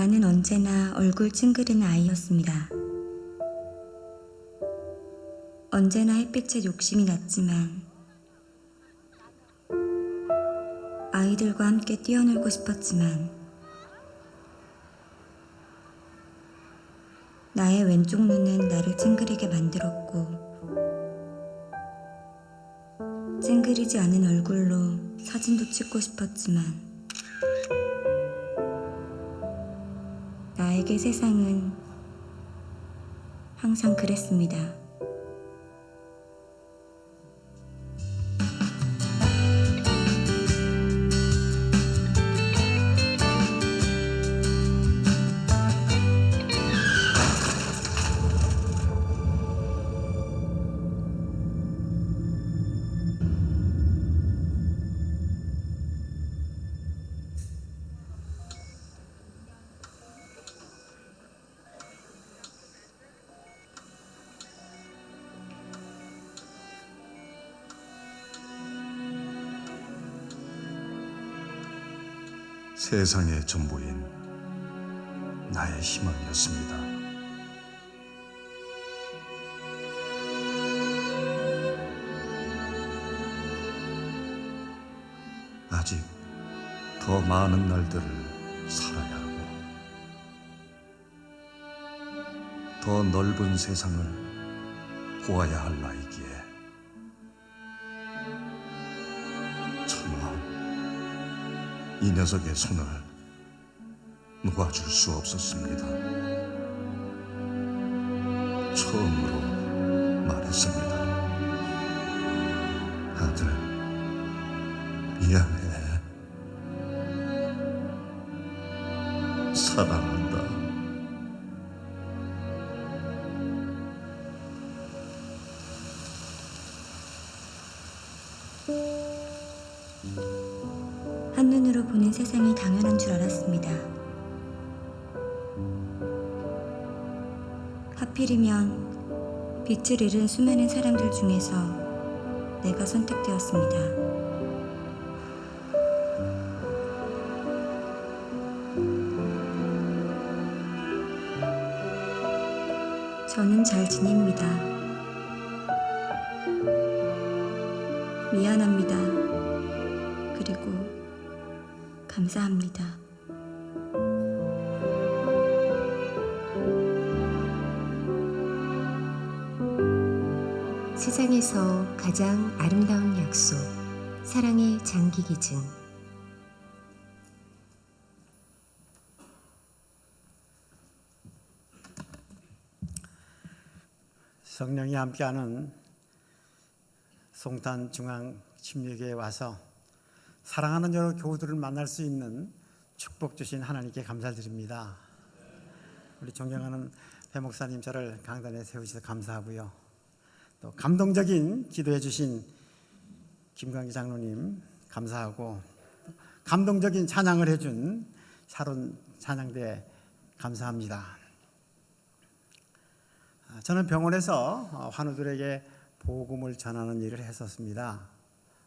나는 언제나 얼굴 찡그리는 아이였습니다. 언제나 햇빛에 욕심이 났지만 아이들과 함께 뛰어놀고 싶었지만 나의 왼쪽 눈은 나를 찡그리게 만들었고 찡그리지 않은 얼굴로 사진도 찍고 싶었지만 나에게 세상은 항상 그랬습니다. 세상의 전부인 나의 희망이었습니다. 아직 더 많은 날들을 살아야 하고 더 넓은 세상을 보아야 할 나이기에 차마 이 녀석의 손을 놓아줄 수 없었습니다. 처음으로 말했습니다. 아들, 미안해. 사랑한다. 한눈으로 보는 세상이 당연한 줄 알았습니다. 하필이면 빛을 잃은 수많은 사람들 중에서 내가 선택되었습니다. 저는 잘 지냅니다. 미안합니다. 그리고 감사합니다. 세상에서 가장 아름다운 약속, 사랑의 장기 기증. 성령이 함께하는 송탄 중앙 침례교회에 와서 사랑하는 여러 교우들을 만날 수 있는 축복 주신 하나님께 감사드립니다. 우리 존경하는 배 목사님 저를 강단에 세우셔서 감사하고요. 또 감동적인 기도해 주신 김광기 장로님 감사하고 감동적인 찬양을 해준 샤론 찬양대 감사합니다. 저는 병원에서 환우들에게 복음을 전하는 일을 했었습니다.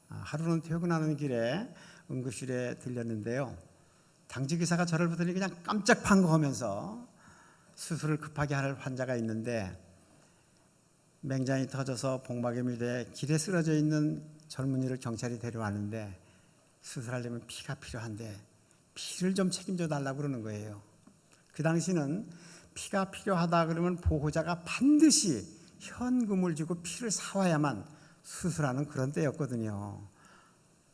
하루는 퇴근하는 길에 응급실에 들렸는데요. 당직의사가 저를 보더니 그냥 깜짝 판거하면서 수술을 급하게 할 환자가 있는데 맹장이 터져서 복막염이 돼 길에 쓰러져 있는 젊은이를 경찰이 데려왔는데 수술하려면 피가 필요한데 피를 좀 책임져 달라고 그러는 거예요. 그 당시는 피가 필요하다 그러면 보호자가 반드시 현금을 주고 피를 사와야만 수술하는 그런 때였거든요.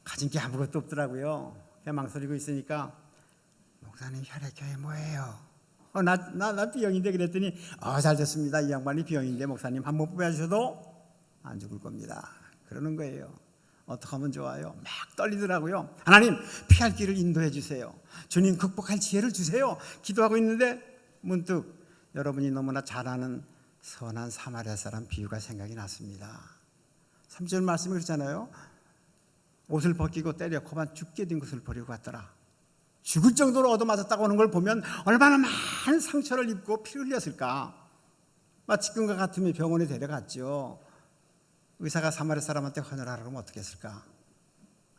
가진 게 아무것도 없더라고요. 그냥 망설이고 있으니까 목사님 혈액형이 뭐예요? 나 B형인데 그랬더니 잘 됐습니다. 이 양반이 B형인데 목사님 한번 뽑아주셔도 안 죽을 겁니다. 그러는 거예요. 어떻게 하면 좋아요? 막 떨리더라고요. 하나님 피할 길을 인도해 주세요. 주님 극복할 지혜를 주세요. 기도하고 있는데 문득 여러분이 너무나 잘 아는 선한 사마리아 사람 비유가 생각이 났습니다. 3절 말씀이 그렇잖아요. 옷을 벗기고 때려 코만 죽게 된 것을 버리고 갔더라. 죽을 정도로 얻어맞았다고 하는 걸 보면 얼마나 많은 상처를 입고 피를 흘렸을까. 지금과 같으면 병원에 데려갔죠. 의사가 사마리아 사람한테 헌혈하라고 하면 어떻게 했을까?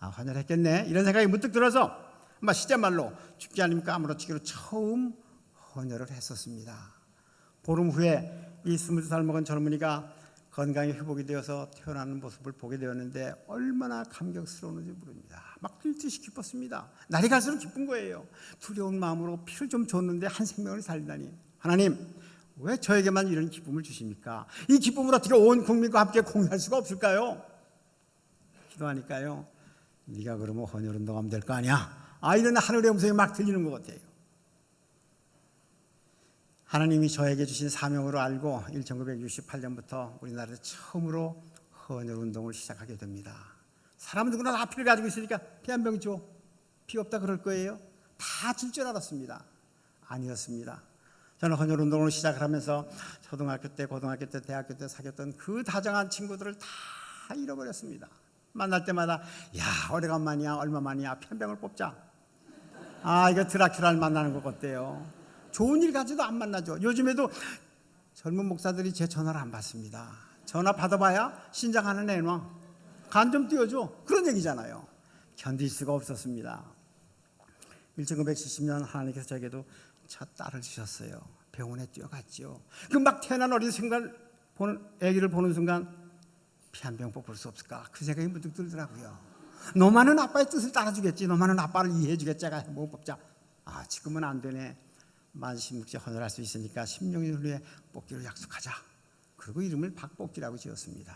헌혈했겠네 이런 생각이 문득 들어서 시제말로 죽지 않으니까 아무렇지기로 처음 헌혈을 했었습니다. 보름 후에 이 22살 먹은 젊은이가 건강이 회복이 되어서 태어나는 모습을 보게 되었는데 얼마나 감격스러웠는지 모릅니다. 막 들듯이 기뻤습니다. 날이 갈수록 기쁜 거예요. 두려운 마음으로 피를 좀 줬는데 한 생명을 살리다니. 하나님, 왜 저에게만 이런 기쁨을 주십니까? 이 기쁨을 어떻게 온 국민과 함께 공유할 수가 없을까요? 기도하니까요, 네가 그러면 헌혈운동하면 될 거 아니야? 이런 하늘의 음성이 막 들리는 것 같아요. 하나님이 저에게 주신 사명으로 알고 1968년부터 우리나라에서 처음으로 헌혈운동을 시작하게 됩니다. 사람은 누구나 다 피를 가지고 있으니까 피 한 병 줘. 피 없다 그럴 거예요? 다 줄 줄 알았습니다. 아니었습니다. 저는 헌혈운동을 시작을 하면서 초등학교 때, 고등학교 때, 대학교 때 사귀었던 그 다정한 친구들을 다 잃어버렸습니다. 만날 때마다 야, 오래간만이야, 얼마만이야, 피 한 병을 뽑자. 이거 드라큘라를 만나는 것 같대요. 좋은 일 가지도 안 만나죠. 요즘에도 젊은 목사들이 제 전화를 안 받습니다. 전화 받아봐야 신장 하나 내놔, 간 좀 띄워줘, 그런 얘기잖아요. 견딜 수가 없었습니다. 1970년 하나님께서 저에게도 첫 딸을 주셨어요. 병원에 뛰어갔죠. 그 막 태어난 어린 순간, 아기를 보는 순간 피 한 병 뽑을 수 없을까, 그 생각이 문득 들더라고요. 너만은 아빠의 뜻을 따라주겠지, 너만은 아빠를 이해해주겠지, 제가 뭐 뽑자. 지금은 안 되네. 만 16세 헌혈할 수 있으니까 16년 후에 뽑기로 약속하자. 그리고 이름을 박뽑기라고 지었습니다.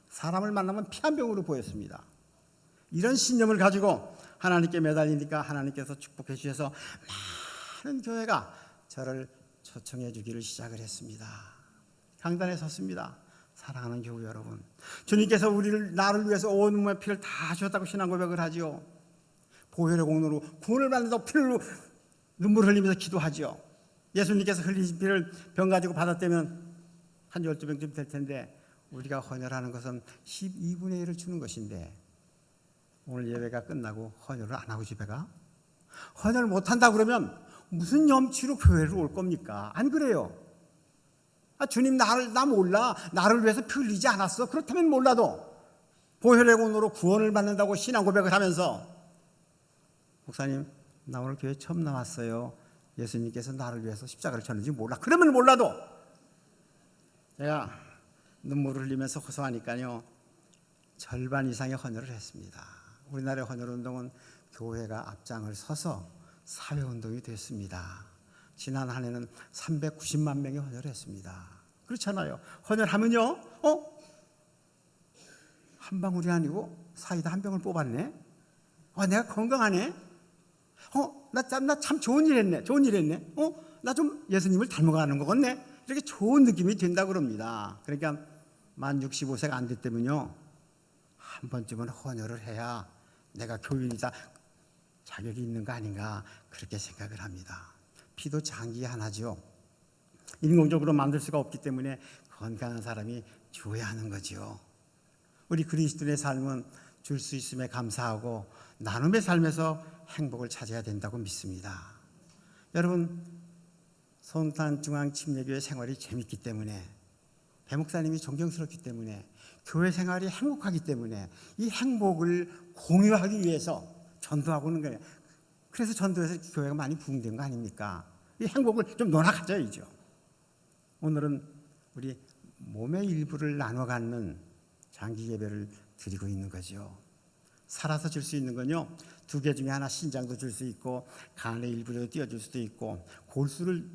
사람을 만나면 피 한 병으로 보였습니다. 이런 신념을 가지고 하나님께 매달리니까 하나님께서 축복해 주셔서 많은 교회가 저를 초청해 주기를 시작을 했습니다. 강단에 섰습니다. 사랑하는 교우 여러분, 주님께서 나를 위해서 온 몸의 피를 다 주셨다고 신앙 고백을 하지요. 보혈의 공로로 구원을 받는다고 피를 눈물을 흘리면서 기도하지요. 예수님께서 흘리신 피를 병 가지고 받았다면 한 12병쯤 될 텐데 우리가 헌혈하는 것은 12분의 1을 주는 것인데 오늘 예배가 끝나고 헌혈을 안 하고 집에 가? 헌혈을 못한다 그러면 무슨 염치로 교회를 올 겁니까? 안 그래요? 주님 나 몰라, 나를 위해서 피 흘리지 않았어. 그렇다면 몰라도 보혈의 공로로 구원을 받는다고 신앙 고백을 하면서 목사님 나 오늘 교회 처음 나왔어요. 예수님께서 나를 위해서 십자가를 졌는지 몰라. 그러면 몰라도 제가 눈물을 흘리면서 호소하니까요, 절반 이상의 헌혈을 했습니다. 우리나라의 헌혈운동은 교회가 앞장을 서서 사회운동이 됐습니다. 지난 한 해는 390만 명이 헌혈했습니다. 그렇잖아요. 헌혈하면요, 한 방울이 아니고 사이다 한 병을 뽑았네. 내가 건강하네. 나 참 좋은 일 했네. 나 좀 예수님을 닮아가는 것 같네. 이렇게 좋은 느낌이 된다고 그럽니다. 그러니까 만 65세가 안 됐다면요, 한 번쯤은 헌혈을 해야 내가 교인이다, 자격이 있는 거 아닌가, 그렇게 생각을 합니다. 피도 장기 하나죠. 인공적으로 만들 수가 없기 때문에 건강한 사람이 줘야 하는 거죠. 우리 그리스도인의 삶은 줄 수 있음에 감사하고 나눔의 삶에서 행복을 찾아야 된다고 믿습니다. 여러분, 손탄중앙침례교회 생활이 재밌기 때문에, 배목사님이 존경스럽기 때문에, 교회 생활이 행복하기 때문에 이 행복을 공유하기 위해서 전도하고는 거예요. 그래서 전도해서 교회가 많이 부흥된 거 아닙니까? 이 행복을 좀 논하가져야죠. 오늘은 우리 몸의 일부를 나눠 갖는 장기 예배를 드리고 있는 거죠. 살아서 줄 수 있는 건요, 두 개 중에 하나, 신장도 줄 수 있고 간의 일부를 띄워줄 수도 있고 골수를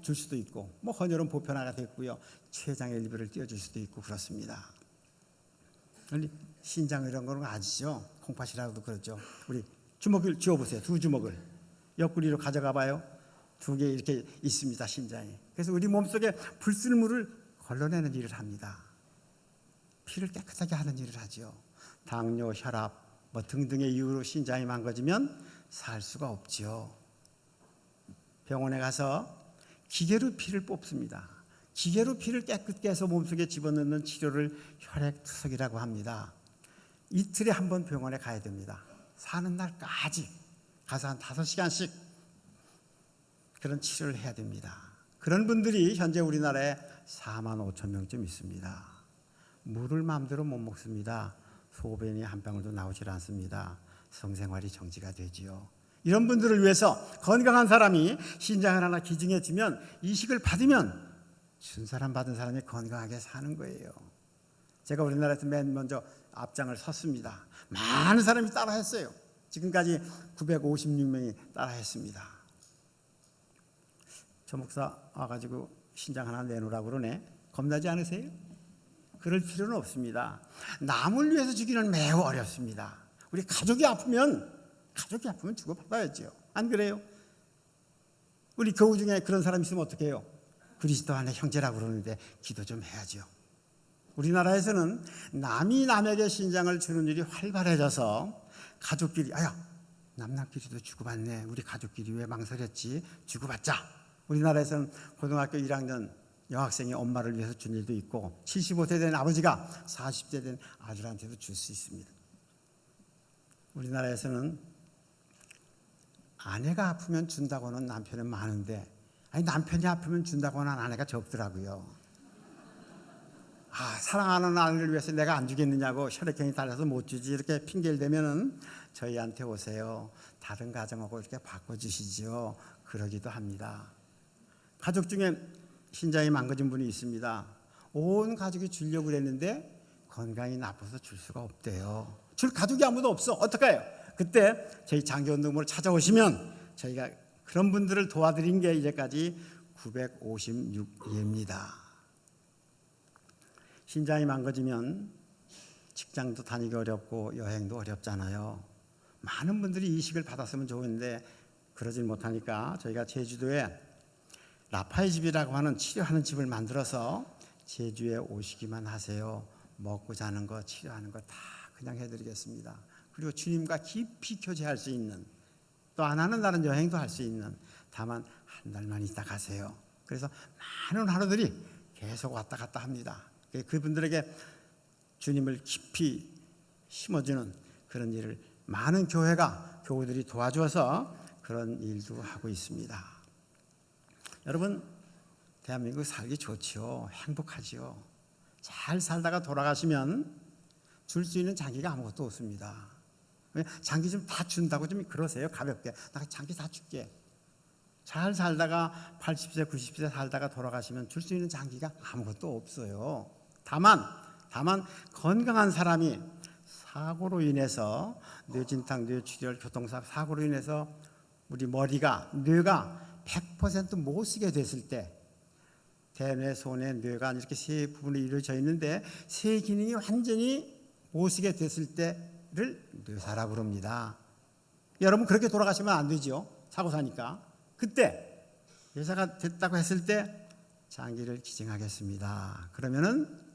줄 수도 있고, 헌혈은 보편화가 됐고요, 췌장의 일부를 띄워줄 수도 있고 그렇습니다. 신장 이런 거는 아시죠? 콩팥이라고도 그러죠. 우리 주먹을 쥐어보세요. 두 주먹을 옆구리로 가져가 봐요. 두 개 이렇게 있습니다, 신장이. 그래서 우리 몸속에 불순물을 걸러내는 일을 합니다. 피를 깨끗하게 하는 일을 하죠. 당뇨, 혈압 등등의 이유로 신장이 망가지면 살 수가 없죠. 병원에 가서 기계로 피를 뽑습니다. 기계로 피를 깨끗게 해서 몸속에 집어넣는 치료를 혈액투석이라고 합니다. 이틀에 한 번 병원에 가야 됩니다. 사는 날까지 가서 한 5시간씩 그런 치료를 해야 됩니다. 그런 분들이 현재 우리나라에 4만 5천 명쯤 있습니다. 물을 마음대로 못 먹습니다. 소변이 한 방울도 나오질 않습니다. 성생활이 정지가 되지요. 이런 분들을 위해서 건강한 사람이 신장을 하나 기증해 주면 이식을 받으면 준 사람 받은 사람이 건강하게 사는 거예요. 제가 우리나라에서 맨 먼저 앞장을 섰습니다. 많은 사람이 따라했어요. 지금까지 956명이 따라했습니다. 저 목사 와가지고 신장 하나 내놓으라고 그러네. 겁나지 않으세요? 그럴 필요는 없습니다. 남을 위해서 주기는 매우 어렵습니다. 우리 가족이 아프면 주고받아야죠. 안 그래요? 우리 교우 중에 그런 사람 있으면 어떻게 해요? 그리스도 안에 형제라고 그러는데 기도 좀 해야죠. 우리나라에서는 남이 남에게 신장을 주는 일이 활발해져서 가족끼리 남남끼리도 주고받네. 우리 가족끼리 왜 망설였지? 주고받자. 우리나라에서는 고등학교 1학년 여학생이 엄마를 위해서 준 일도 있고 75세 된 아버지가 40세 된 아들한테도 줄 수 있습니다. 우리나라에서는 아내가 아프면 준다고는 남편은 많은데 남편이 아프면 준다고 하는 아내가 적더라고요. 사랑하는 아내를 위해서 내가 안 주겠느냐고 혈액형이 달라서 못 주지 이렇게 핑계를 대면은 저희한테 오세요. 다른 가정하고 이렇게 바꿔주시죠. 그러기도 합니다. 가족 중에 신장이 망가진 분이 있습니다. 온 가족이 주려고 그랬는데 건강이 나빠서 줄 수가 없대요. 줄 가족이 아무도 없어. 어떡해요? 그때 저희 장기운동부를 찾아오시면 저희가 그런 분들을 도와드린 게 이제까지 956예입니다. 신장이 망가지면 직장도 다니기 어렵고 여행도 어렵잖아요. 많은 분들이 이식을 받았으면 좋은데 그러질 못하니까 저희가 제주도에 라파의 집이라고 하는 치료하는 집을 만들어서 제주에 오시기만 하세요. 먹고 자는 거 치료하는 거 다 그냥 해드리겠습니다. 그리고 주님과 깊이 교제할 수 있는 또 안 하는 다른 여행도 할 수 있는 다만 한 달만 있다 가세요. 그래서 많은 하루들이 계속 왔다 갔다 합니다. 그분들에게 주님을 깊이 심어주는 그런 일을 많은 교우들이 도와줘서 그런 일도 하고 있습니다. 여러분 대한민국 살기 좋지요. 행복하지요. 잘 살다가 돌아가시면 줄 수 있는 장기가 아무것도 없습니다. 장기 좀 다 준다고 좀 그러세요. 가볍게. 나 장기 다 줄게. 잘 살다가 80세 90세 살다가 돌아가시면 줄 수 있는 장기가 아무것도 없어요. 다만 건강한 사람이 사고로 인해서 뇌진탕, 뇌출혈, 교통사고 사고로 인해서 우리 뇌가 100% 못 쓰게 됐을 때 대뇌, 소뇌, 뇌가 이렇게 세 부분이 이루어져 있는데 세 기능이 완전히 못 쓰게 됐을 때를 뇌사라고 그럽니다. 여러분 그렇게 돌아가시면 안 되죠. 사고 사니까. 그때 뇌사가 됐다고 했을 때 장기를 기증하겠습니다. 그러면은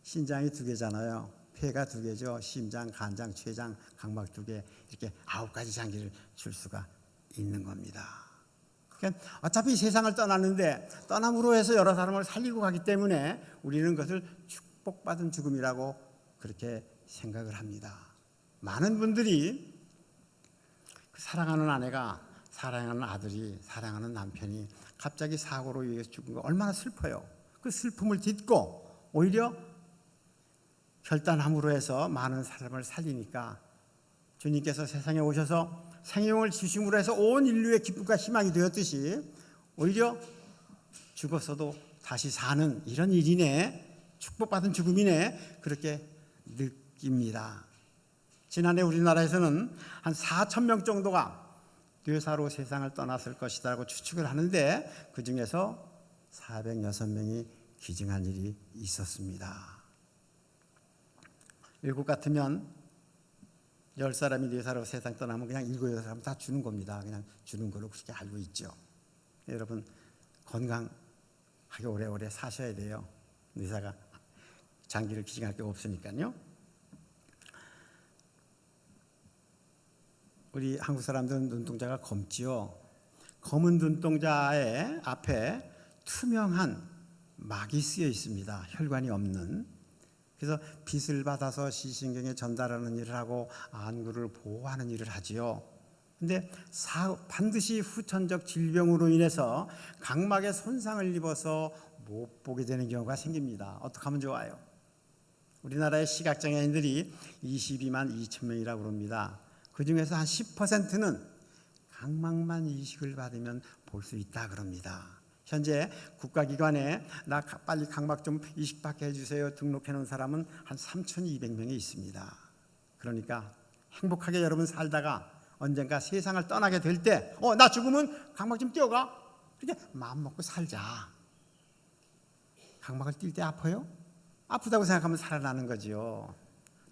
신장이 2개잖아요. 폐가 2개죠. 심장, 간장, 췌장, 각막 2개 이렇게 9가지 장기를 줄 수가 있는 겁니다. 그러니까 어차피 세상을 떠났는데 떠남으로 해서 여러 사람을 살리고 가기 때문에 우리는 그것을 축복받은 죽음이라고 그렇게 생각을 합니다. 많은 분들이 사랑하는 아내가, 사랑하는 아들이, 사랑하는 남편이 갑자기 사고로 인해서 죽은 거 얼마나 슬퍼요. 그 슬픔을 딛고 오히려 결단함으로 해서 많은 사람을 살리니까 주님께서 세상에 오셔서 생명을 주심으로 해서 온 인류의 기쁨과 희망이 되었듯이 오히려 죽었어도 다시 사는 이런 일이네, 축복받은 죽음이네, 그렇게 느낍니다. 지난해 우리나라에서는 한 4,000명 정도가 뇌사로 세상을 떠났을 것이라고 추측을 하는데 그 중에서 406명이 기증한 일이 있었습니다. 일곱 같으면 10사람이 뇌사로 세상 떠나면 그냥 7, 8사람 다 주는 겁니다. 그냥 주는 걸로 그렇게 알고 있죠. 여러분 건강하게 오래오래 사셔야 돼요. 뇌사가 장기를 기증할 게 없으니까요. 우리 한국 사람들은 눈동자가 검지요. 검은 눈동자의 앞에 투명한 막이 쓰여 있습니다. 혈관이 없는. 그래서 빛을 받아서 시신경에 전달하는 일을 하고 안구를 보호하는 일을 하지요. 근데 반드시 후천적 질병으로 인해서 각막에 손상을 입어서 못 보게 되는 경우가 생깁니다. 어떻게 하면 좋아요? 우리나라의 시각장애인들이 22만 2천 명이라고 합니다. 그 중에서 한 10%는 강막만 이식을 받으면 볼 수 있다 그럽니다. 현재 국가기관에 나 빨리 강막 좀 이식받게 해주세요 등록해 놓은 사람은 한 3,200명이 있습니다. 그러니까 행복하게 여러분 살다가 언젠가 세상을 떠나게 될 때 나 죽으면 강막 좀 띄워가. 그렇게 마음 먹고 살자. 강막을 띌 때 아파요? 아프다고 생각하면 살아나는 거죠.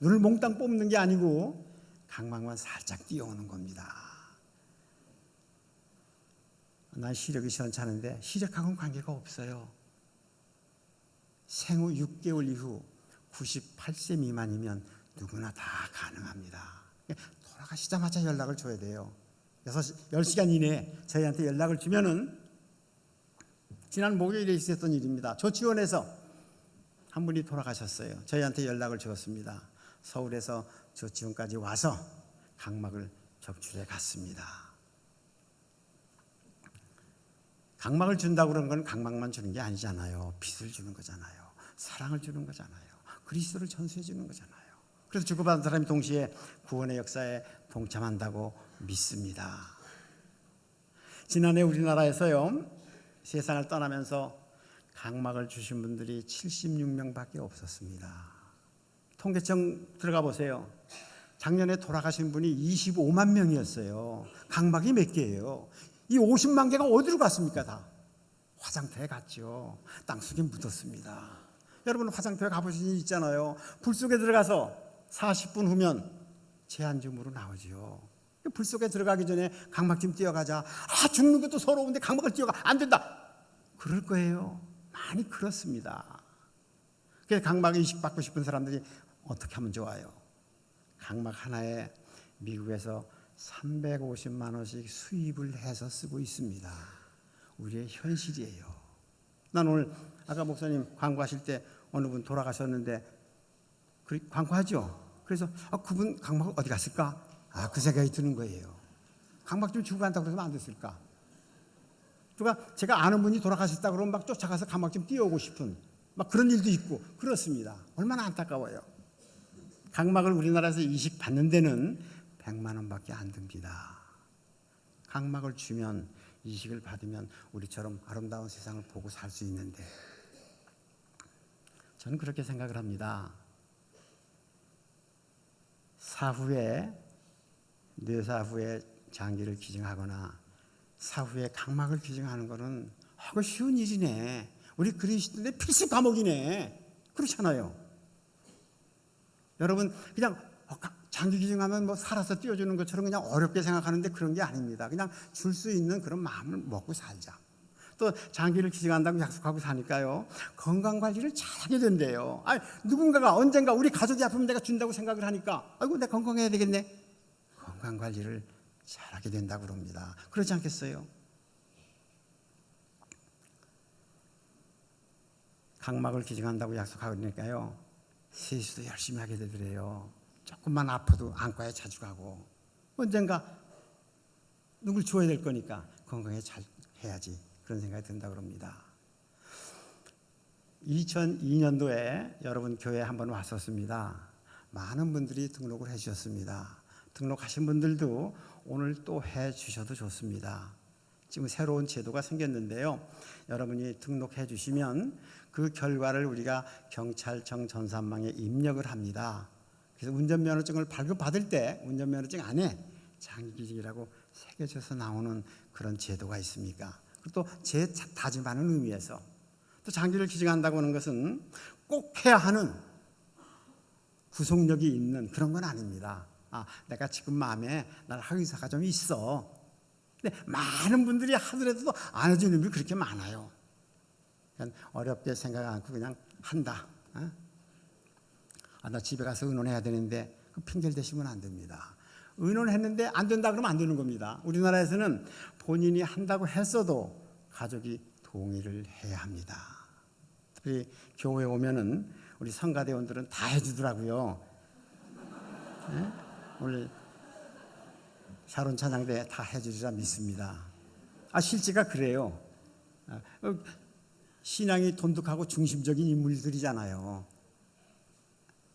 눈을 몽땅 뽑는 게 아니고 강막만 살짝 띄워오는 겁니다. 난 시력이 시원찮은데 시력하고는 관계가 없어요. 생후 6개월 이후 98세 미만이면 누구나 다 가능합니다. 돌아가시자마자 연락을 줘야 돼요. 10시간 이내에 저희한테 연락을 주면은 지난 목요일에 있었던 일입니다. 조치원에서 한 분이 돌아가셨어요. 저희한테 연락을 주었습니다. 서울에서 조치원까지 와서 각막을 적출해 갔습니다. 각막을 준다고 그런 건 각막만 주는 게 아니잖아요. 빛을 주는 거잖아요. 사랑을 주는 거잖아요. 그리스도를 전수해 주는 거잖아요. 그래서 주고받은 사람이 동시에 구원의 역사에 동참한다고 믿습니다. 지난해 우리나라에서요, 세상을 떠나면서 각막을 주신 분들이 76명밖에 없었습니다. 통계청 들어가 보세요. 작년에 돌아가신 분이 25만 명이었어요. 각막이 몇 개예요? 이 50만 개가 어디로 갔습니까? 다 화장터에 갔죠. 땅속에 묻었습니다. 여러분 화장터에 가보신 일 있잖아요. 불 속에 들어가서 40분 후면 제한줌으로 나오죠. 불 속에 들어가기 전에 각막 좀 띄워가자. 죽는 것도 서러운데 각막을 띄워가 안 된다. 그럴 거예요. 많이 그렇습니다. 그래서 각막 이식 받고 싶은 사람들이 어떻게 하면 좋아요? 각막 하나에 미국에서 350만 원씩 수입을 해서 쓰고 있습니다. 우리의 현실이에요. 난 오늘 아까 목사님 광고하실 때 어느 분 돌아가셨는데 광고하죠. 그래서 그분 각막 어디 갔을까? 그 생각이 드는 거예요. 각막 좀 주고 간다고 그러면 안 됐을까? 누가 제가 아는 분이 돌아가셨다 그러면 막 쫓아가서 각막 좀 띄워오고 싶은 막 그런 일도 있고 그렇습니다. 얼마나 안타까워요. 각막을 우리나라에서 이식 받는 데는 100만 원밖에 안 듭니다. 각막을 주면 이식을 받으면 우리처럼 아름다운 세상을 보고 살 수 있는데 저는 그렇게 생각을 합니다. 사후에 뇌사 후에 장기를 기증하거나 사후에 각막을 기증하는 것은 하고 쉬운 일이네. 우리 그리스도인의 필수 과목이네. 그렇잖아요. 여러분 그냥 장기 기증하면 뭐 살아서 띄워주는 것처럼 그냥 어렵게 생각하는데 그런 게 아닙니다. 그냥 줄 수 있는 그런 마음을 먹고 살자. 또 장기를 기증한다고 약속하고 사니까요. 건강관리를 잘하게 된대요. 누군가가 언젠가 우리 가족이 아프면 내가 준다고 생각을 하니까 내 건강해야 되겠네. 건강관리를 잘하게 된다고 그럽니다. 그렇지 않겠어요? 각막을 기증한다고 약속하니까요. 세수도 열심히 하게 되더래요. 조금만 아파도 안과에 자주 가고 언젠가 누굴 주어야 될 거니까 건강에 잘 해야지 그런 생각이 든다고 그럽니다. 2002년도에 여러분 교회에 한번 왔었습니다. 많은 분들이 등록을 해 주셨습니다. 등록하신 분들도 오늘 또 해 주셔도 좋습니다. 지금 새로운 제도가 생겼는데요. 여러분이 등록해 주시면 그 결과를 우리가 경찰청 전산망에 입력을 합니다. 그래서 운전면허증을 발급받을 때 운전면허증 안에 장기기증이라고 새겨져서 나오는 그런 제도가 있습니까? 또 재다짐하는 의미에서 또 장기를 기증한다고 하는 것은 꼭 해야 하는 구속력이 있는 그런 건 아닙니다. 내가 지금 마음에 날 할 의사가 좀 있어. 근데 많은 분들이 하더라도 안 해주는 분이 그렇게 많아요. 그냥 어렵게 생각 않고 그냥 한다. 나 집에 가서 의논해야 되는데 그 핑계를 대시면 안 됩니다. 의논했는데 안 된다 그러면 안 되는 겁니다. 우리나라에서는 본인이 한다고 했어도 가족이 동의를 해야 합니다. 특히 교회에 오면은 우리 성가대원들은 다 해주더라고요. 네? 오늘 샤론 찬양대 다 해주리라 믿습니다. 실제가 그래요. 신앙이 돈독하고 중심적인 인물들이잖아요.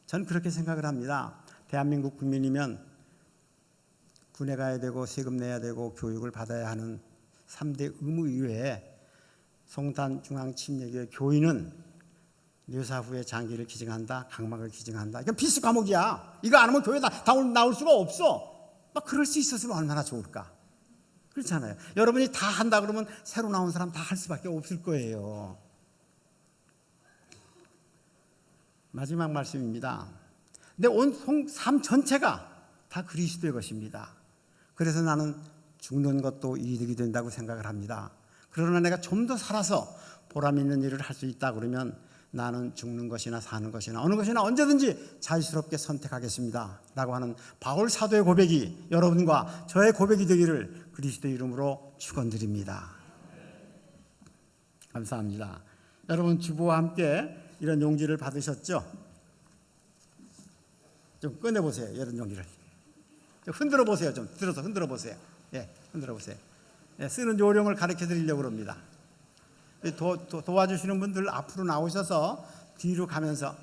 저는 그렇게 생각을 합니다. 대한민국 국민이면 군에 가야 되고 세금 내야 되고 교육을 받아야 하는 3대 의무 이외에 송탄중앙침례교회 교인은 묘사 후에 장기를 기증한다, 각막을 기증한다. 이건 필수 과목이야. 이거 안 하면 교회 나올 수가 없어. 막 그럴 수 있었으면 얼마나 좋을까. 그렇잖아요. 여러분이 다 한다 그러면 새로 나온 사람 다 할 수밖에 없을 거예요. 마지막 말씀입니다. 근데 온 삶 전체가 다 그리스도의 것입니다. 그래서 나는 죽는 것도 이득이 된다고 생각을 합니다. 그러나 내가 좀 더 살아서 보람 있는 일을 할 수 있다 그러면 나는 죽는 것이나 사는 것이나 어느 것이나 언제든지 자유스럽게 선택하겠습니다 라고 하는 바울 사도의 고백이 여러분과 저의 고백이 되기를 그리스도의 이름으로 축원드립니다. 감사합니다. 여러분 주보와 함께 이런 용기를 받으셨죠? 좀 꺼내보세요. 이런 용기를 좀 흔들어 보세요. 좀 들어서 흔들어 보세요. 예, 흔들어 보세요. 예, 쓰는 요령을 가르쳐 드리려고 합니다. 도와주시는 분들 앞으로 나오셔서 뒤로 가면서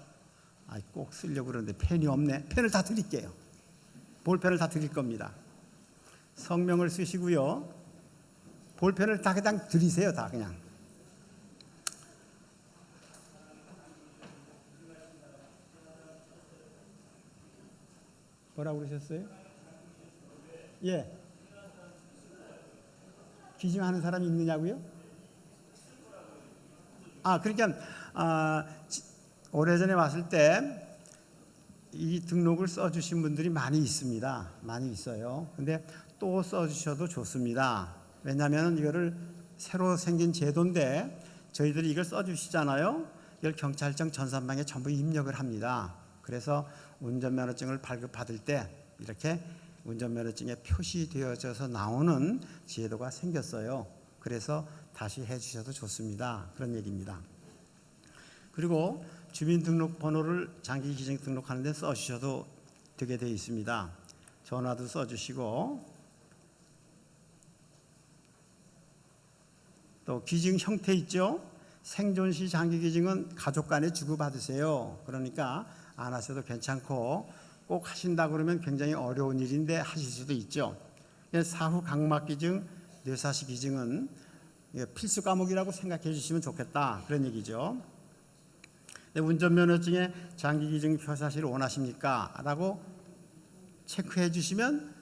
꼭 쓰려고 그러는데 펜이 없네. 펜을 다 드릴게요. 볼펜을 다 드릴 겁니다. 성명을 쓰시고요. 볼펜을 다 그냥 드리세요. 다 그냥. 뭐라고 그러셨어요? 예. 기증하는 사람이 있느냐고요? 그러니까 오래전에 왔을 때 이 등록을 써주신 분들이 많이 있습니다. 많이 있어요. 근데 또 써주셔도 좋습니다. 왜냐하면 이거를 새로 생긴 제도인데 저희들이 이걸 써주시잖아요. 이걸 경찰청 전산망에 전부 입력을 합니다. 그래서 운전면허증을 발급받을 때 이렇게 운전면허증에 표시되어져서 나오는 제도가 생겼어요. 그래서 다시 해주셔도 좋습니다. 그런 얘기입니다. 그리고 주민등록번호를 장기기증 등록하는 데 써주셔도 되게 되어 있습니다. 전화도 써주시고 또 기증 형태 있죠. 생존시 장기기증은 가족 간에 주고받으세요. 그러니까 안 하셔도 괜찮고 꼭 하신다 그러면 굉장히 어려운 일인데 하실 수도 있죠. 사후 각막기증, 뇌사시 기증은 필수 과목이라고 생각해 주시면 좋겠다 그런 얘기죠. 운전면허증에 장기기증 표사시를 원하십니까? 라고 체크해 주시면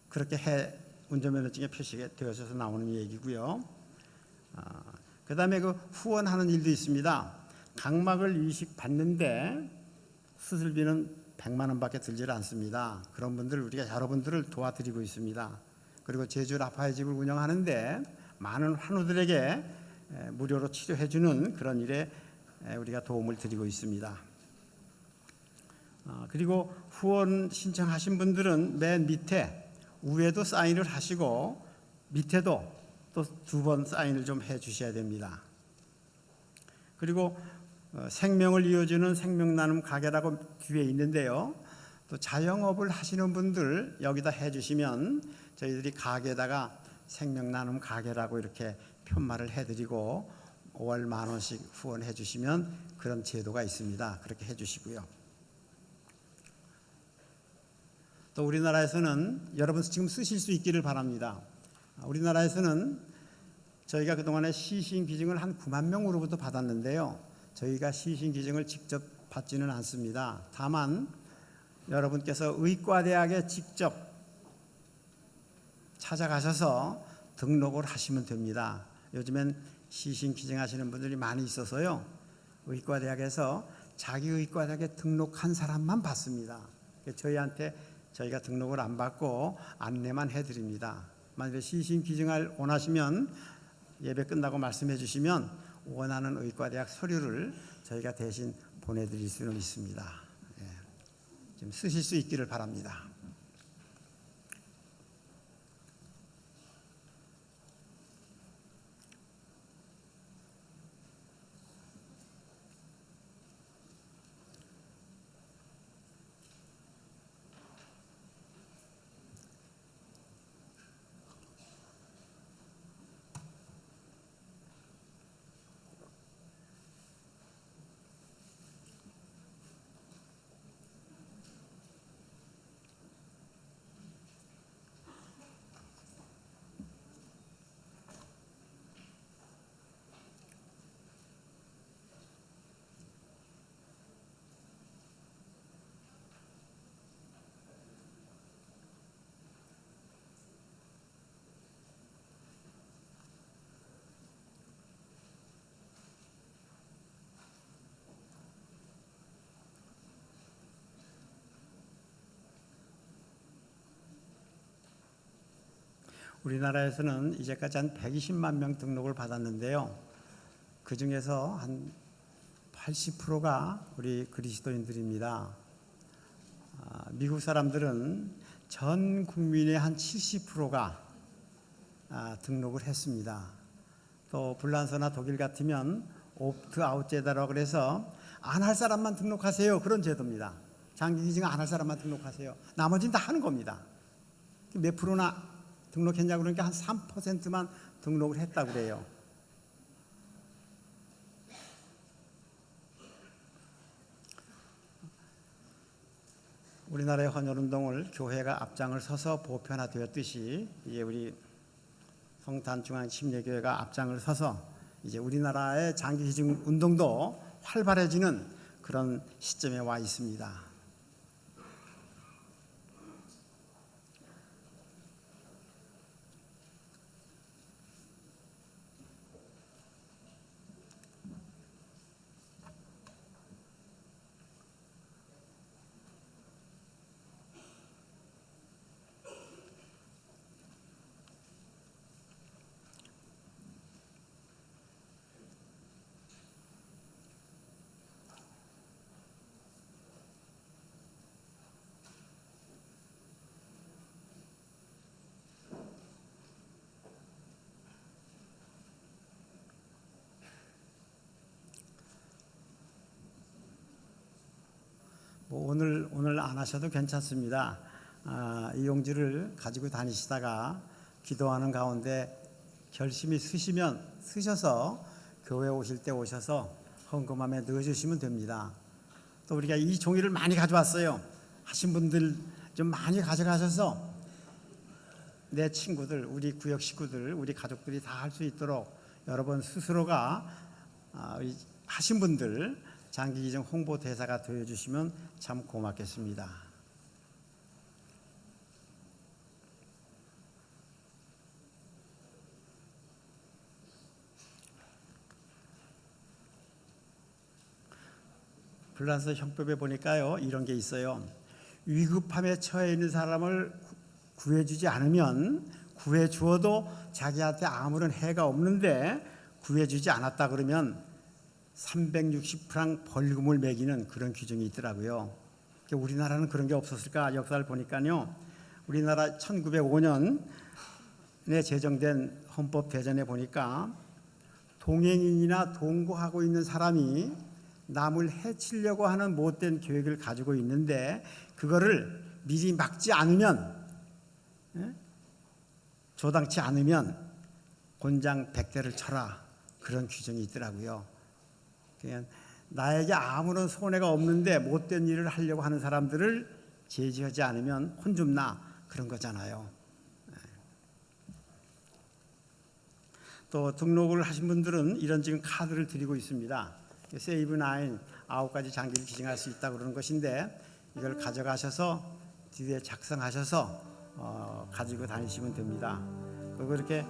그렇게 운전면허증에 표시가 되어져서 나오는 얘기고요. 그 다음에 그 후원하는 일도 있습니다. 각막을 이식 받는데 수술비는 100만 원밖에 들질 않습니다. 그런 분들 우리가 여러분들을 도와드리고 있습니다. 그리고 제주 라파의 집을 운영하는데 많은 환우들에게 무료로 치료해 주는 그런 일에 우리가 도움을 드리고 있습니다. 그리고 후원 신청하신 분들은 맨 밑에 위에도 사인을 하시고 밑에도 또 2번 사인을 좀 해 주셔야 됩니다. 그리고 생명을 이어주는 생명나눔 가게라고 뒤에 있는데요. 또 자영업을 하시는 분들 여기다 해주시면 저희들이 가게에다가 생명나눔 가게라고 이렇게 편말을 해드리고 5월 10,000원씩 후원해 주시면 그런 제도가 있습니다. 그렇게 해주시고요. 또 우리나라에서는 여러분 지금 쓰실 수 있기를 바랍니다. 우리나라에서는 저희가 그동안에 시신기증을 한 9만 명으로부터 받았는데요. 저희가 시신기증을 직접 받지는 않습니다. 다만 여러분께서 의과대학에 직접 찾아가셔서 등록을 하시면 됩니다. 요즘엔 시신기증하시는 분들이 많이 있어서요. 의과대학에서 자기 의과대학에 등록한 사람만 받습니다. 저희가 등록을 안 받고 안내만 해드립니다. 만약에 시신기증을 원하시면 예배 끝나고 말씀해 주시면 원하는 의과대학 서류를 저희가 대신 보내드릴 수는 있습니다. 좀 쓰실 수 있기를 바랍니다. 우리나라에서는 이제까지 한 120만 명 등록을 받았는데요. 그 중에서 한 80%가 우리 그리스도인들입니다. 미국 사람들은 전 국민의 한 70%가 등록을 했습니다. 또 불란서나 독일 같으면 옵트아웃 제도라고 그래서 안 할 사람만 등록하세요. 그런 제도입니다. 장기기증 안 할 사람만 등록하세요. 나머지는 다 하는 겁니다. 몇 프로나 등록했냐고 그러니까 한 3%만 등록을 했다고 그래요. 우리나라의 헌혈운동을 교회가 앞장을 서서 보편화되었듯이 이제 우리 성탄중앙침례교회가 앞장을 서서 이제 우리나라의 장기기증 운동도 활발해지는 그런 시점에 와 있습니다. 오늘 안 하셔도 괜찮습니다. 이 용지를 가지고 다니시다가 기도하는 가운데 결심이 쓰셔서 교회 오실 때 오셔서 헌금함에 넣어주시면 됩니다. 또 우리가 이 종이를 많이 가져왔어요. 하신 분들 좀 많이 가져가셔서 내 친구들, 우리 구역 식구들, 우리 가족들이 다 할 수 있도록 여러분 스스로가 하신 분들 장기기증 홍보 대사가 되어주시면 참 고맙겠습니다. 불란서 형법에 보니까요 이런 게 있어요. 위급함에 처해 있는 사람을 구해주지 않으면 구해주어도 자기한테 아무런 해가 없는데 구해주지 않았다 그러면 360프랑 벌금을 매기는 그런 규정이 있더라고요. 우리나라는 그런 게 없었을까 역사를 보니까요. 우리나라 1905년에 제정된 헌법 대전에 보니까 동행인이나 동거하고 있는 사람이 남을 해치려고 하는 못된 계획을 가지고 있는데 그거를 미리 막지 않으면 조당치 않으면 곤장 100대를 쳐라 그런 규정이 있더라고요. 그냥 나에게 아무런 손해가 없는데 못된 일을 하려고 하는 사람들을 제지하지 않으면 혼 좀 나 그런 거잖아요. 또 등록을 하신 분들은 이런 지금 카드를 드리고 있습니다. 세이브 9 9가지 장기를 기증할 수 있다고 그러는 것인데 이걸 가져가셔서 뒤에 작성하셔서 가지고 다니시면 됩니다. 그리고 이렇게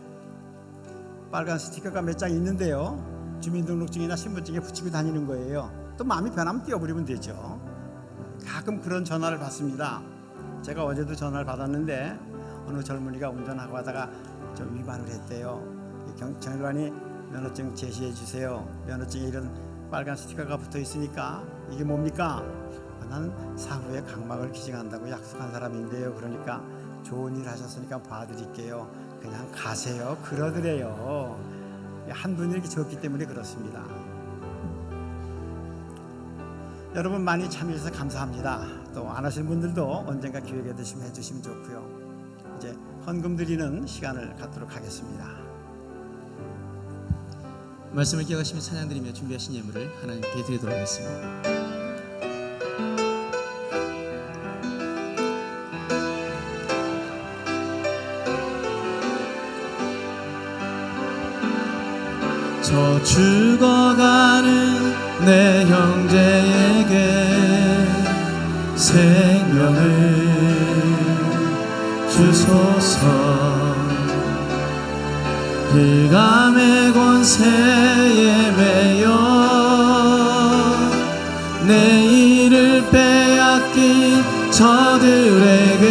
빨간 스티커가 몇 장 있는데요. 주민등록증이나 신분증에 붙이고 다니는 거예요. 또 마음이 변하면 띄워버리면 되죠. 가끔 그런 전화를 받습니다. 제가 어제도 전화를 받았는데 어느 젊은이가 운전하고 하다가 좀 위반을 했대요. 경찰관이 면허증 제시해 주세요. 면허증에 이런 빨간 스티커가 붙어 있으니까 이게 뭡니까? 난 사후에 각막을 기증한다고 약속한 사람인데요. 그러니까 좋은 일 하셨으니까 봐드릴게요. 그냥 가세요. 그러더래요. 한분이 이렇게 적기 때문에 그렇습니다. 여러분 많이 참여해주셔서 감사합니다. 또 안 하시는 분들도 언젠가 기회가 되시면 해주시면 좋고요. 이제 헌금 드리는 시간을 갖도록 하겠습니다. 말씀을 기억하시며 찬양 드리며 준비하신 예물을 하나님께 드리도록 하겠습니다. 저 죽어가는 내 형제에게 생명을 주소서. 흑암의 권세에 매여 내일을 빼앗긴 저들에게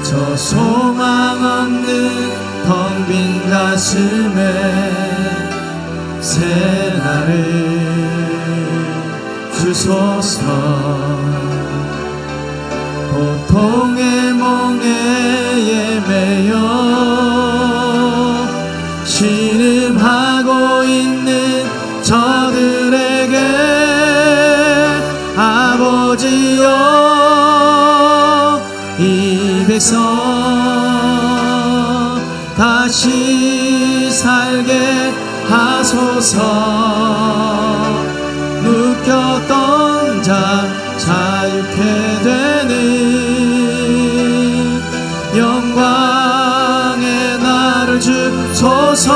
저 소망 없는 텅 빈 가슴에 새 날을 주소서. 고통의 몽에 매여 신음하고 있는 저들에게 아버지여 이 백성 다시 살게 하소서. 묶였던 자 자유케 되는 영광의 나를 주소서.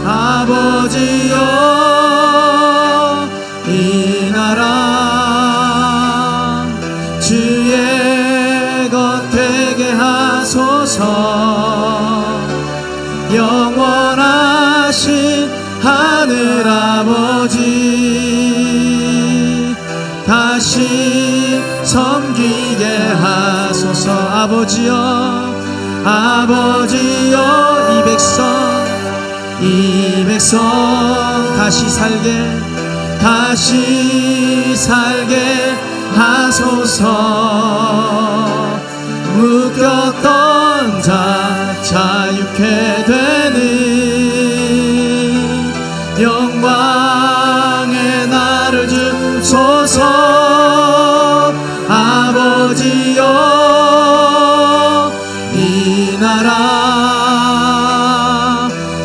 아버지여 이 나라 주의 것 되게 하소서. 영원하신 하늘 아버지 다시 섬기게 하소서. 아버지여 아버지여 이 백성 다시 살게 하소서. 묶였던 자 자유케 되는 영광의 나를 주소서. 아버지여 이 나라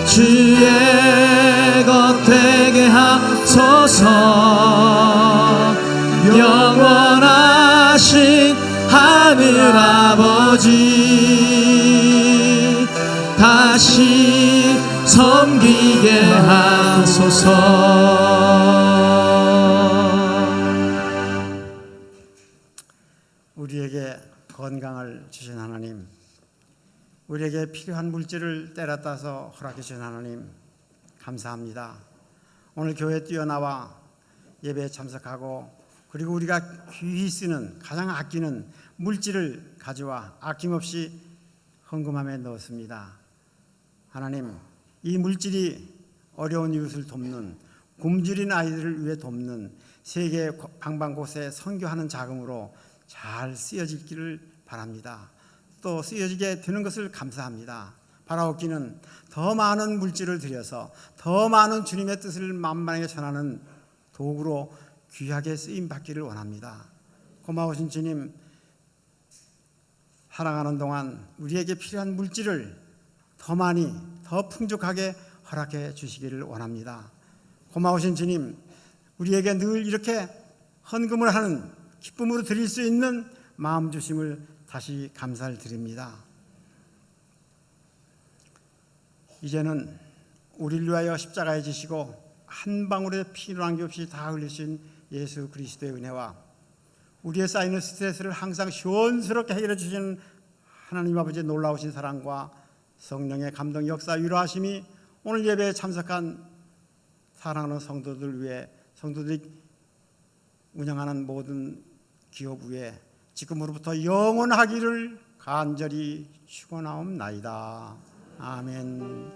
주의 것 되게 하소서. 영원하신 하늘 아버지 다시 섬기게 하소서. 우리에게 건강을 주신 하나님, 우리에게 필요한 물질을 때려 따서 허락해 주신 하나님 감사합니다. 오늘 교회에 뛰어나와 예배에 참석하고 그리고 우리가 귀히 쓰는 가장 아끼는 물질을 가져와 아낌없이 헌금함에 넣었습니다. 하나님, 이 물질이 어려운 이웃을 돕는, 굶주린 아이들을 위해 돕는 세계 방방곳에 선교하는 자금으로 잘 쓰여지기를 바랍니다. 또 쓰여지게 되는 것을 감사합니다. 바라옵기는 더 많은 물질을 들여서 더 많은 주님의 뜻을 만만하게 전하는 도구로 귀하게 쓰임 받기를 원합니다. 고마우신 주님, 살아가는 동안 우리에게 필요한 물질을 더 많이 더 풍족하게 허락해 주시기를 원합니다. 고마우신 주님, 우리에게 늘 이렇게 헌금을 하는 기쁨으로 드릴 수 있는 마음 주심을 다시 감사를 드립니다. 이제는 우리를 위하여 십자가에 지시고 한 방울의 피 남김없이 다 흘리신 예수 그리스도의 은혜와 우리의 쌓이는 스트레스를 항상 시원스럽게 해결해 주시는 하나님 아버지의 놀라우신 사랑과 성령의 감동 역사 위로하심이 오늘 예배에 참석한 사랑하는 성도들 위해, 성도들이 운영하는 모든 기업 위에 지금으로부터 영원하기를 간절히 축원하옵나이다. 아멘.